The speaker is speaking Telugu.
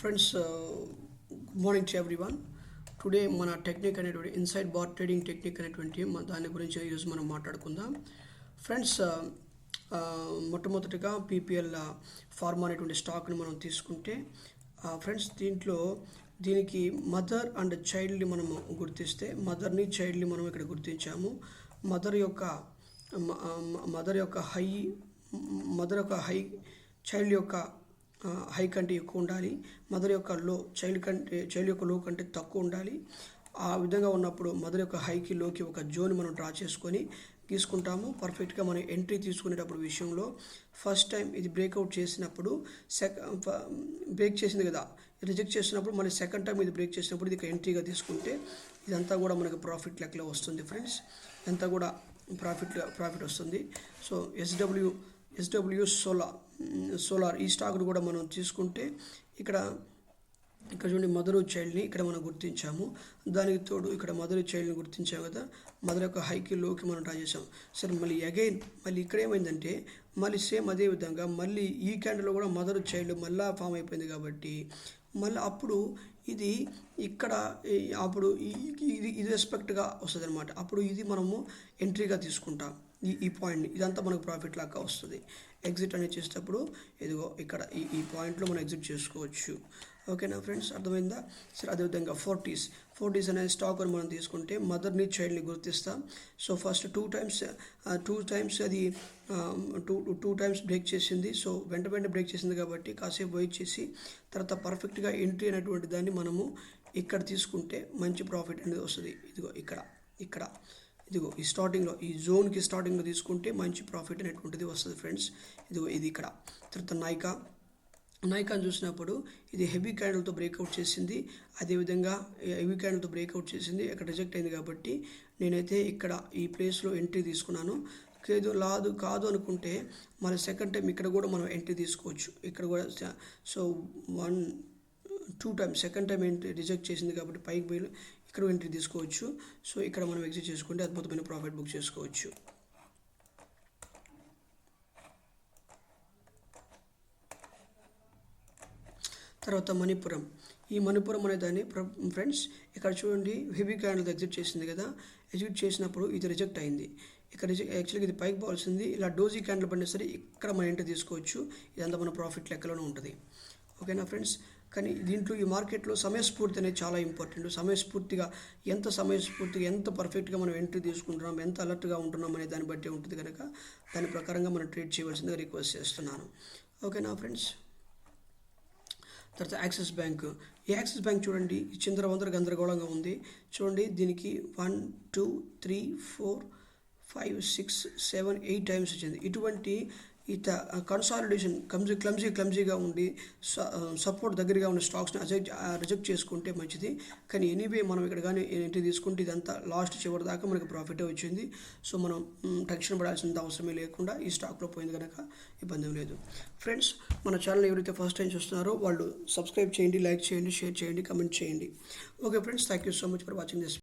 Friends good morning to everyone. Today మన టెక్నిక్ అనేటువంటి ఇన్సైడ్ బార్ ట్రేడింగ్ టెక్నిక్ అనేటువంటి దాని గురించి ఈరోజు మనం మాట్లాడుకుందాం. ఫ్రెండ్స్ మొట్టమొదటిగా పీపీఎల్ ఫార్మా అనేటువంటి స్టాక్ని మనం తీసుకుంటే ఫ్రెండ్స్ దీనికి మదర్ అండ్ చైల్డ్ని మనము గుర్తిస్తే మదర్ని చైల్డ్ని మనం ఇక్కడ గుర్తించాము. మదర్ యొక్క హై చైల్డ్ యొక్క హై కంటే ఎక్కువ ఉండాలి. మదర్ యొక్క లో చైల్డ్ యొక్క లో కంటే తక్కువ ఉండాలి. ఆ విధంగా ఉన్నప్పుడు మదర్ యొక్క హైకి లోకి ఒక జోన్ మనం డ్రా చేసుకొని తీసుకుంటాము. పర్ఫెక్ట్గా మనం ఎంట్రీ తీసుకునేటప్పుడు విషయంలో ఫస్ట్ టైం ఇది బ్రేక్అవుట్ చేసినప్పుడు బ్రేక్ చేసింది కదా, రిజెక్ట్ చేసినప్పుడు మళ్ళీ సెకండ్ టైం ఇది బ్రేక్ చేసినప్పుడు ఇది ఎంట్రీగా తీసుకుంటే ఇదంతా కూడా మనకు ప్రాఫిట్ లెక్కలో వస్తుంది ఫ్రెండ్స్. ఇదంతా కూడా ప్రాఫిట్ వస్తుంది. సో ఎస్డబ్ల్యూ సోలార్ ఈ స్టాక్ను కూడా మనం తీసుకుంటే ఇక్కడ చూడండి మదరు చైల్డ్ని ఇక్కడ మనం గుర్తించాము. దానికి తోడు ఇక్కడ మదరు చైల్డ్ని గుర్తించాము కదా, మదర్ యొక్క హైకి లోకి మనం డ్రా చేసాం. సరే మళ్ళీ ఇక్కడ ఏమైందంటే మళ్ళీ సేమ్ అదే విధంగా మళ్ళీ ఈ క్యాండిల్లో కూడా మదర్ చైల్డ్ మళ్ళీ ఫామ్ అయిపోయింది కాబట్టి మళ్ళీ అప్పుడు ఇది ఇక్కడ అప్పుడు ఇది రెస్పెక్ట్గా వస్తుంది అనమాట. అప్పుడు ఇది మనము ఎంట్రీగా తీసుకుంటాం ఈ పాయింట్ని. ఇదంతా మనకు ప్రాఫిట్ లాగా వస్తుంది. ఎగ్జిట్ అనేది చేసేటప్పుడు ఇదిగో ఇక్కడ ఈ పాయింట్లో మనం ఎగ్జిట్ చేసుకోవచ్చు. ఓకేనా ఫ్రెండ్స్, అర్థమైందా? సరే అదేవిధంగా ఫోర్టీస్ అనే స్టాక్ అని మనం తీసుకుంటే మదర్ని చైల్డ్ని గుర్తిస్తాం. సో ఫస్ట్ టూ టైమ్స్ అది టూ టైమ్స్ బ్రేక్ చేసింది. సో వెంట బ్రేక్ చేసింది కాబట్టి కాసేపు వెయిట్ చేసి తర్వాత పర్ఫెక్ట్గా ఎంట్రీ అనేటువంటి దాన్ని మనము ఇక్కడ తీసుకుంటే మంచి ప్రాఫిట్ అనేది వస్తుంది. ఇదిగో ఇదిగో ఈ స్టార్టింగ్లో ఈ జోన్కి స్టార్టింగ్లో తీసుకుంటే మంచి ప్రాఫిట్ అనేటువంటిది వస్తుంది ఫ్రెండ్స్. ఇది ఇక్కడ. తర్వాత నైకాన్ చూసినప్పుడు ఇది హెవీ క్యాండిల్తో బ్రేక్అవుట్ చేసింది. అదేవిధంగా హెవీ క్యాండిల్తో బ్రేక్అవుట్ చేసింది, ఇక్కడ రిజెక్ట్ అయింది కాబట్టి నేనైతే ఇక్కడ ఈ ప్లేస్లో ఎంట్రీ తీసుకున్నాను. కాదు అనుకుంటే మళ్ళీ సెకండ్ టైం ఇక్కడ కూడా మనం ఎంట్రీ తీసుకోవచ్చు. ఇక్కడ కూడా so 2 times second time entry reject చేసింది కాబట్టి పైకి పోయి ఇక్కడ ఎంట్రీ తీసుకోవచ్చు. సో ఇక్కడ మనం ఎగ్జిట్ చేసుకుంటే అద్భుతమైన ప్రాఫిట్ బుక్ చేసుకోవచ్చు. తర్వాత ఈ మణిపురం అనే దాన్ని ఫ్రెండ్స్ ఇక్కడ చూడండి హెవీ క్యాండిల్ ఎగ్జిట్ చేసింది కదా, ఎగ్జిట్ చేసినప్పుడు ఇది రిజెక్ట్ అయింది. ఇక్కడ యాక్చువల్గా ఇది పైకి పోవాల్సింది, ఇలా డోజీ క్యాండిల్ పడినా సరే ఇక్కడ మనం ఎంట్రీ తీసుకోవచ్చు. ఇదంతా మన ప్రాఫిట్ లెక్కలోనే ఉంటుంది. ఓకేనా ఫ్రెండ్స్, కానీ దీంట్లో ఈ మార్కెట్లో సమయస్ఫూర్తి అనేది చాలా ఇంపార్టెంట్. సమయస్ఫూర్తిగా ఎంత పర్ఫెక్ట్గా మనం ఎంట్రీ తీసుకుంటున్నాం, ఎంత అలర్ట్గా ఉంటున్నాం అనే దాన్ని బట్టి ఉంటుంది కనుక దాని ప్రకారంగా మనం ట్రేడ్ చేయవలసిందిగా రిక్వెస్ట్ చేస్తున్నాను. ఓకేనా ఫ్రెండ్స్. తర్వాత యాక్సిస్ బ్యాంక్ చూడండి చిందరవందర గందరగోళంగా ఉంది. చూడండి దీనికి 1 2 3 4 5 6 7 8 టైమ్స్ వచ్చింది. ఇటువంటి కన్సాలిడేషన్ క్లమ్జీగా ఉండి సపోర్ట్ దగ్గరగా ఉన్న స్టాక్స్ని రిజెక్ట్ చేసుకుంటే మంచిది. కానీ ఎనీవే మనం ఇక్కడ కానీ ఎంట్రీ తీసుకుంటే ఇదంతా లాస్ట్ చివరి దాకా మనకు ప్రాఫిటే వచ్చింది. సో మనం టెన్షన్ పడాల్సిన అవసరమే లేకుండా ఈ స్టాక్లో పోయింది కనుక ఇబ్బంది లేదు. ఫ్రెండ్స్, మన ఛానల్ ఎవరైతే ఫస్ట్ టైం చూస్తున్నారో వాళ్ళు సబ్స్క్రైబ్ చేయండి, లైక్ చేయండి, షేర్ చేయండి, కమెంట్ చేయండి. Okay friends, thank you so much for watching this.